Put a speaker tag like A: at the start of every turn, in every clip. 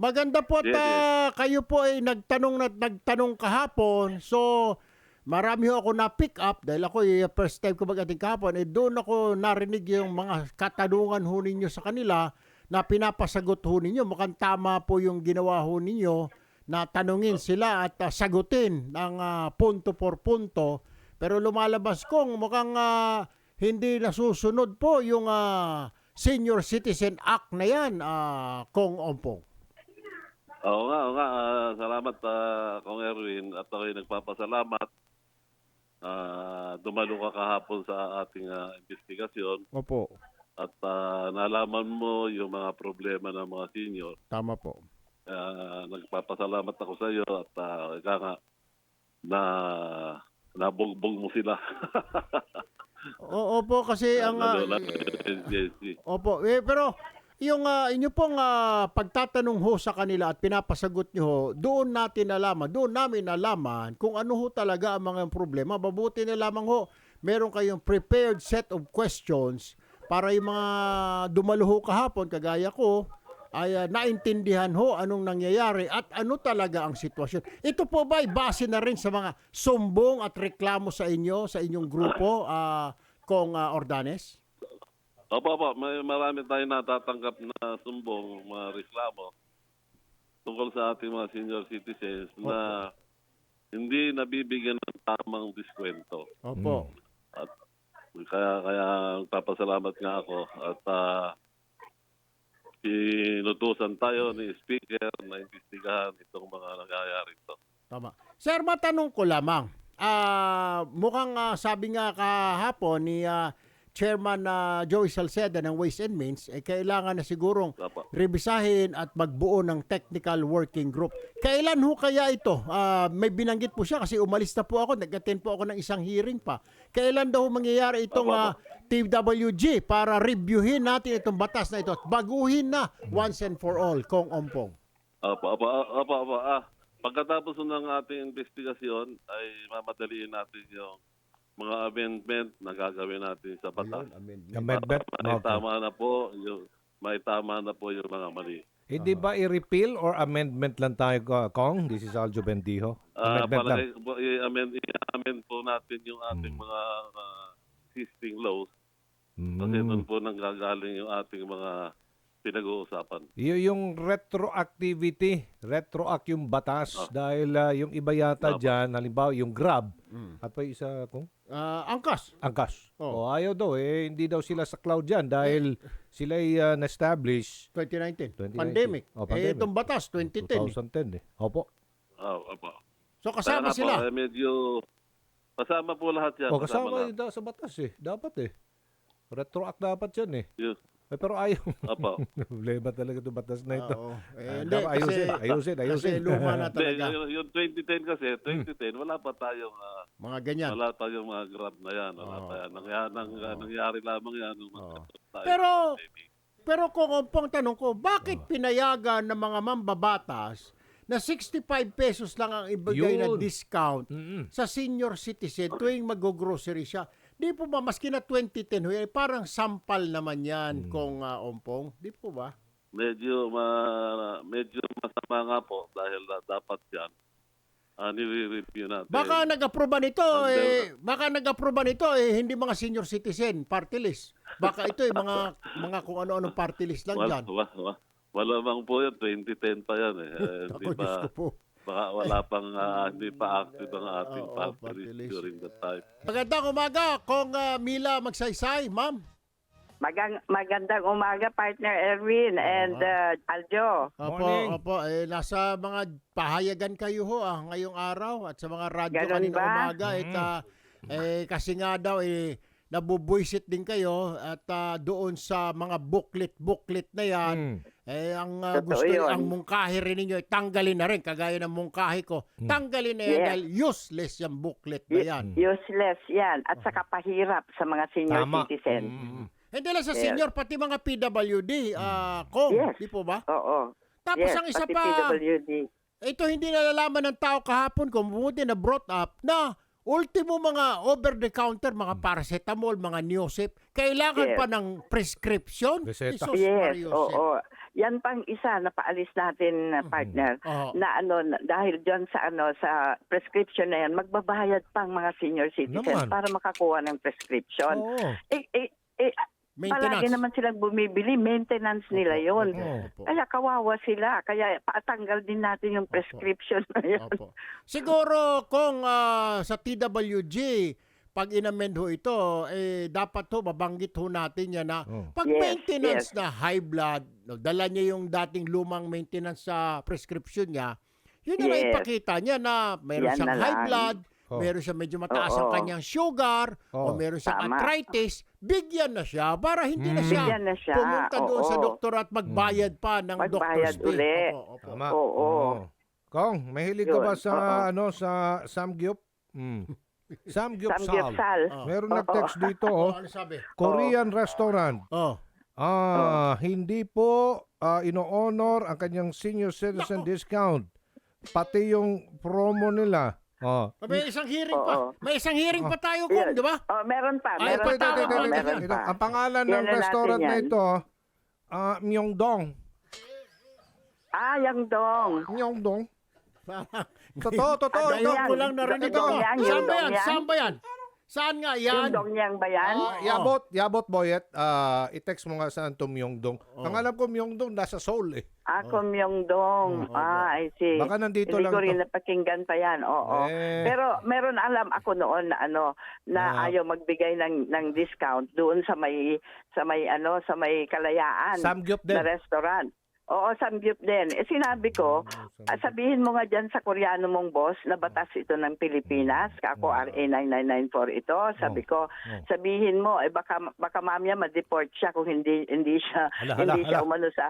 A: Maganda po at kayo po ay nagtanong kahapon. So, marami ho ako na-pick up dahil ako first time ko mag-ating kahapon. Doon ako narinig yung mga katanungan ho ninyo sa kanila na pinapasagot ho ninyo. Mukhang tama po yung ginawa ho ninyo na tanungin sila at sagutin ng punto por punto. Pero lumalabas kong mukhang hindi nasusunod po yung Senior Citizen Act na yan, Kong Ompong.
B: Oo nga. Salamat, Kong Erwin. At ako'y nagpapasalamat. Dumalo ka kahapon sa ating investigasyon.
A: Opo.
B: At nalaman mo yung mga problema ng mga senior.
A: Tama po.
B: Nagpapasalamat ako sa iyo at ika nga na nabugbog mo sila.
A: Opo, kasi ang... Opo, pero... Yung inyo pong pagtatanong ho sa kanila at pinapasagot nyo ho, doon namin nalaman kung ano ho talaga ang mga problema. Mabuti na lamang ho, meron kayong prepared set of questions para yung mga dumalo ho kahapon, kagaya ko, ay naintindihan ho anong nangyayari at ano talaga ang sitwasyon. Ito po ba ay base na rin sa mga sumbong at reklamo sa inyo, sa inyong grupo, Kong Ordanes?
B: Opo. Marami tayong natatanggap na sumbong, mga reklamo tungkol sa ating mga senior citizens na hindi nabibigyan ng tamang diskwento.
A: Opo.
B: At kaya papasalamat nga ako at inutusan tayo ni Speaker na imbestigahan itong mga nangyayari ito.
A: Tama. Sir, matanong ko lamang. Mukhang sabi nga kahapon ni Chairman Joey Salceda ng Ways and Means, kailangan na sigurong rebisahin at magbuo ng technical working group. Kailan ho kaya ito? May binanggit po siya kasi umalis na po ako, nag-attend po ako ng isang hearing pa. Kailan daw mangyayari itong TWG para reviewin natin itong batas na ito at baguhin na once and for all, Kong Ompong?
B: Opo. Pagkatapos ng ating investigasyon ay mamadaliin natin yung mga amendment na gagawin natin sa batas.
C: Amendment?
B: Maitama na po yung mga mali.
C: Hindi ba i-repeal or amendment lang tayo, Kong? This is Aljo Bendijo. Amendment lang.
B: I-amend po natin yung ating mga existing laws. Kasi doon po nanggagaling yung ating mga pinag-uusapan.
C: Yung retroactivity, retroact yung batas dahil yung iba yata dyan, halimbawa yung Grab, at pa isa kung?
A: Angkas.
C: Ayaw daw hindi daw sila sa cloud dyan dahil sila ay na-establish
A: 2019. Pandemic.
C: Pandemic.
A: Itong batas, 2010.
C: 2010 Opo.
B: Opo.
A: So kasama sila?
B: Medyo kasama po lahat yan.
C: Kasama sa batas Dapat retroact dapat yan
B: Yes.
C: Pero ayaw.
B: Opo.
C: Problema talaga itong batas na ito.
A: Hindi,
C: ayusin.
A: Kasi luma na talaga.
B: Yung 2010 kasi, wala pa tayong
A: mga ganyan.
B: Wala tayong mga Grab na yan. Nangyari lamang yan.
A: Pero kung pong tanong ko, bakit pinayagan ng mga mambabatas na 65 pesos lang ang ibigay na discount sa senior citizen tuwing mag-grocery siya? Di po ba, maski na 2010, parang sampal naman yan, Kong Ompong? Di po ba?
B: Medyo masama nga po dahil dapat yan. Nire-review natin.
A: Baka nag-aproba nito, hindi mga senior citizen, party list. Baka ito mga kung ano-anong party list lang dyan.
B: Wala bang po yan, 2010 pa yan
A: Ako, Diyos ko po.
B: Baka wala pang, hindi pa active ang ating party list during that time.
A: Magandang umaga, Kong Mila Magsaysay, ma'am.
D: Magandang umaga, partner Erwin and Aljo.
A: Opo. Nasa mga pahayagan kayo ho ngayong araw at sa mga radyo kanina umaga. Kasi nga daw, nabubuisit din kayo at doon sa mga booklet na yan. Ang gusto ang mungkahi rin ninyo, tanggalin na rin, kagaya ng mungkahi ko. Tanggalin na yan dahil useless yung booklet na yan.
D: Useless yan at saka pahirap sa mga senior citizen.
A: Hindi lang sa senior, pati mga PWD, Kong, di po ba?
D: Oo.
A: Tapos ang isa pa, ito hindi nalalaman ng tao kahapon kung bumuti na brought up na ultimo mga over-the-counter, mga paracetamol, mga Neosep, kailangan pa ng prescription?
C: Reseta.
D: Yes, oo. yan pang isa na paalis natin, partner,
A: Oo.
D: na dahil diyan sa prescription na yan, magbabayad pang mga senior citizens
C: Naman.
D: para makakuha ng prescription.
C: Oo.
D: Palagi naman silang bumibili, maintenance nila yon.
A: Opo.
D: Kaya kawawa sila, kaya patanggal din natin yung prescription na yun.
A: Opo. Siguro kung sa TWG, pag inamend ho ito, dapat ho, mabanggit ho natin yan na pag
D: Yes,
A: maintenance
D: yes.
A: na high blood, no, dala niya yung dating lumang maintenance sa prescription niya, yun na lang
D: Yes.
A: ipakita niya na mayroon
D: Yan
A: siyang
D: na
A: high
D: lang.
A: blood,
C: Oh.
A: meron siyang medyo mataas ang
D: Oo.
A: kanyang sugar, o
C: Oh.
A: meron siyang
D: Tama.
A: arthritis, bigyan na siya para hindi na siya
D: Bigyan na siya.
A: pumunta doon sa
D: Oo.
A: doktor at magbayad pa ng
D: Magbayad
A: doctor's fee.
D: uli.
A: Opo, opo.
C: Tama.
D: Oo.
C: Kong, mahilig ka
D: Yun,
C: ba sa
D: oo.
C: sa Samgyup? Samgyup
D: Samgyupsal.
C: Meron
D: Oo.
C: nag-text dito,
A: Oh, ano sabi?
C: Korean restaurant.
A: Oh.
C: Hindi po ino-honor ang kanyang senior citizen discount. Pati yung promo nila.
A: May isang hearing pa.
D: Oo.
A: May isang hearing pa tayo
D: Yun.
A: kung, di ba?
D: Meron pa.
A: Ay,
D: Meron pa.
A: patawag
D: Oo,
A: natin
D: meron
A: yan.
D: pa.
C: Ang pangalan
D: Yan
C: ng
D: na natin
C: restaurant na
D: yan.
C: ito, Myeongdong.
D: Yang dong.
C: Myeongdong. Totoo.
A: Ngayon ko lang narinig
D: Yung
A: ito.
D: Dongyang,
A: Saan
D: yung
A: ba yan?
D: Dongyang.
A: Saan ba yan? Saan nga
D: Yung
A: yan?
D: dong yang ba yan?
C: Yabot Boyet, i-text mo nga saan to Myeongdong. Ang alam ko Myeongdong nasa Seoul eh.
D: Ako yung dong. I see.
C: Baka nandito
D: Hindi
C: lang
D: ko
C: to.
D: rin napakinggan pa yan. Oo. Pero meron alam ako noon na ayaw magbigay ng discount doon sa may Kalayaan
C: Samgyup
D: na
C: din.
D: restaurant. Oo, Samgyup din. Sinabi ko, sabihin mo nga dyan sa Koreano mong boss na batas ito ng Pilipinas. Ako, RA 9994 ito. Sabi ko, sabihin mo, baka mamaya ma-deport siya kung hindi siya
C: Hala.
D: umano sa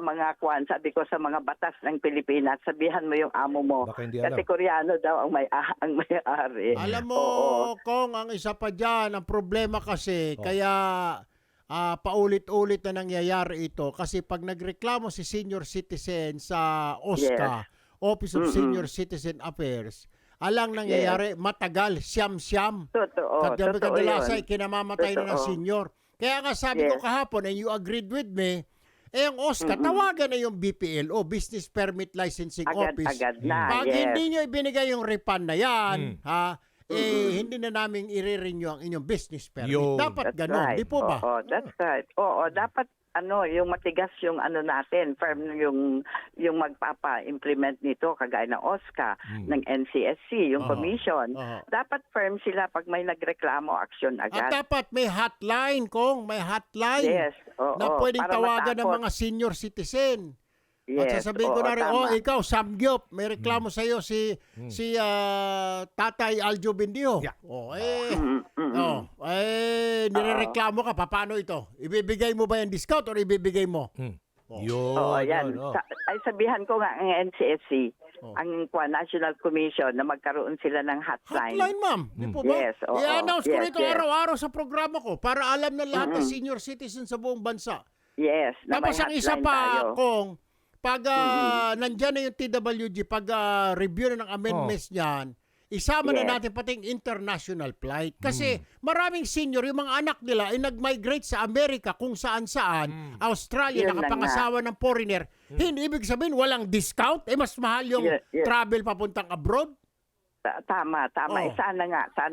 D: mga kwan. Sabi ko sa mga batas ng Pilipinas, sabihan mo yung amo mo.
C: Baka hindi alam.
D: Kasi Koreano daw ang may-ari.
A: Alam mo,
D: Oo.
A: Kong, ang isa pa dyan, ang problema kasi, kaya paulit-ulit na nangyayari ito kasi pag nagreklamo si senior citizen sa OSCA, Office of Senior Citizen Affairs, alang nangyayari, matagal, siyam-siyam.
D: Totoo.
A: Kadalasan, kinamamatay na ng
D: Totoo.
A: senior. Kaya nga sabi ko
D: Yes.
A: kahapon, and you agreed with me, ang OSCA, tawagan na yung BPLO, Business Permit Licensing Office.
D: Agad na.
A: Pag
D: yes.
A: hindi nyo ibinigay yung refund na yan, hindi na namin i-renew ang inyong business permit.
C: Yo.
A: Dapat
D: That's
A: ganon,
D: right.
A: di po ba?
D: Oo, that's right. Oo, dapat yung matigas yung natin, firm yung magpapa-implement nito kagaya ng OSCA, ng NCSC, yung commission. Dapat firm sila pag may nagreklamo, action
A: At
D: agad.
A: dapat may hotline, Kong, may hotline
D: Yes, oo,
A: na pwedeng
D: para
A: tawagan ng
D: matapos.
A: mga senior citizen. At
D: Yes,
A: sasabihin ko
D: oo,
A: na rin,
D: tama.
A: ikaw, Samgyup, may reklamo sa iyo si Tatay Aljo Bindio.
C: Yeah.
A: Nirereklamo ka, paano ito? Ibibigay mo ba yung discount or ibibigay mo?
D: Oo, yan. Ay sabihan ko nga ang NCSC, ang National Commission na magkaroon sila ng hotline.
A: Hotline, ma'am. Di po ba?
D: Yes, oo.
A: I-announce ko
D: Yes,
A: rito
D: yes.
A: araw-araw sa programa ko para alam ng lahat ng senior citizen sa buong bansa.
D: Yes, na may
A: Tapos ang isa
D: hotline tayo.
A: pa, Kong, pag nandyan na yung TWG, pag review na ng amendments niyan, isama na
D: Yes.
A: natin pating international flight. Kasi maraming senior, yung mga anak nila ay nag-migrate sa Amerika kung saan-saan, Australia,
D: Yun na
A: nakapangasawa ng foreigner. Hindi ibig sabihin walang discount, mas mahal yung
D: Yes.
A: travel papuntang abroad.
D: Tama.
A: Oh.
D: Sana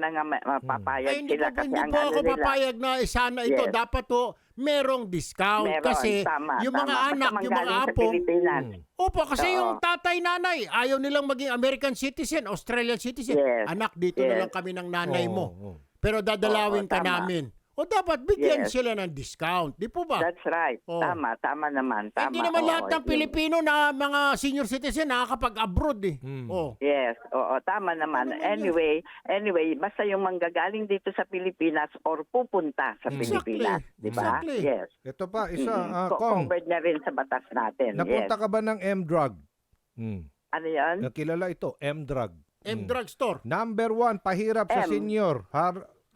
D: nga mapapayag
A: Ay, hindi
D: sila
A: po,
D: kasi
A: hindi
D: ang
A: po
D: ano
A: ako
D: nila.
A: papayag na sana ito.
D: Yes.
A: Dapat po merong discount.
D: Meron,
A: kasi
D: tama,
A: yung mga
D: tama.
A: anak,
D: Basta
A: yung mga
D: manggaling sa
A: apo,
D: Pilipinas.
A: opo, kasi
D: Oo.
A: yung tatay, nanay, ayaw nilang maging American citizen, Australian citizen.
D: Yes.
A: Anak, dito na
D: Yes.
A: lang kami ng nanay mo.
C: Oo.
A: Pero dadalawin
D: Oo,
A: ka
D: tama.
A: namin. O dapat bigyan
D: Yes.
A: sila ng discount. Di po ba?
D: That's right.
A: Oh.
D: Tama naman. Tama.
A: Hindi naman
D: Oo,
A: lahat ng
D: yun.
A: Pilipino na mga senior citizen nakakapag-abroad eh. Oh.
D: Yes, oo, tama naman. Anyway, basta yung manggagaling dito sa Pilipinas or pupunta sa Pilipinas, di ba?
A: Exactly.
D: Yes.
C: Ito pa, isa, Kong,
D: Covered na rin sa batas natin.
C: napunta
D: Yes.
C: ka ba ng M-Drug?
D: Ano yan?
C: Kilala ito, M-Drug.
A: M-Drug Store.
C: Number 1, pahirap sa
D: M.
C: senior.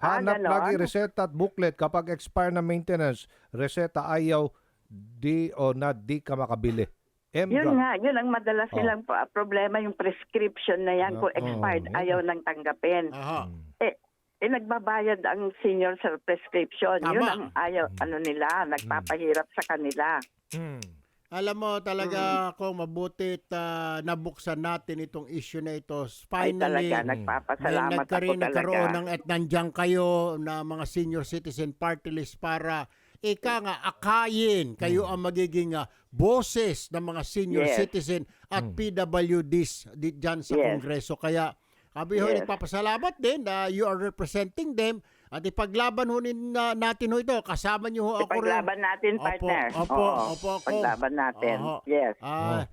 C: Hanap
D: ganon?
C: lagi reseta at booklet kapag expire na maintenance. Reseta ayaw, di ka makabili.
D: Yun
C: M-Drug.
D: nga, yun ang madalas nilang problema, yung prescription na yan. Kung expired, ayaw nang tanggapin.
A: Aha.
D: Nagbabayad ang senior sa prescription.
A: Tama.
D: Yun ang ayaw, nila, nagpapahirap sa kanila.
A: Alam mo talaga kung mabutit nabuksan natin itong issue na ito. Finally,
D: Ay talaga, nagpapasalamat ako talaga.
A: nagkaroon ng at nandiyan kayo na mga senior citizen party list para akayin kayo ang magiging boses ng mga senior
D: Yes.
A: citizen at PWDs dyan sa
D: Yes.
A: Kongreso. Kaya kami ho
D: Yes.
A: nagpapasalamat din na you are representing them at ipaglaban ho natin ho ito. Kasama niyo ho ako rin.
D: Ipaglaban natin, partner.
A: Opo,
D: Oo,
A: opo.
D: Paglaban natin.
A: Oho.
D: Yes.
A: Ah,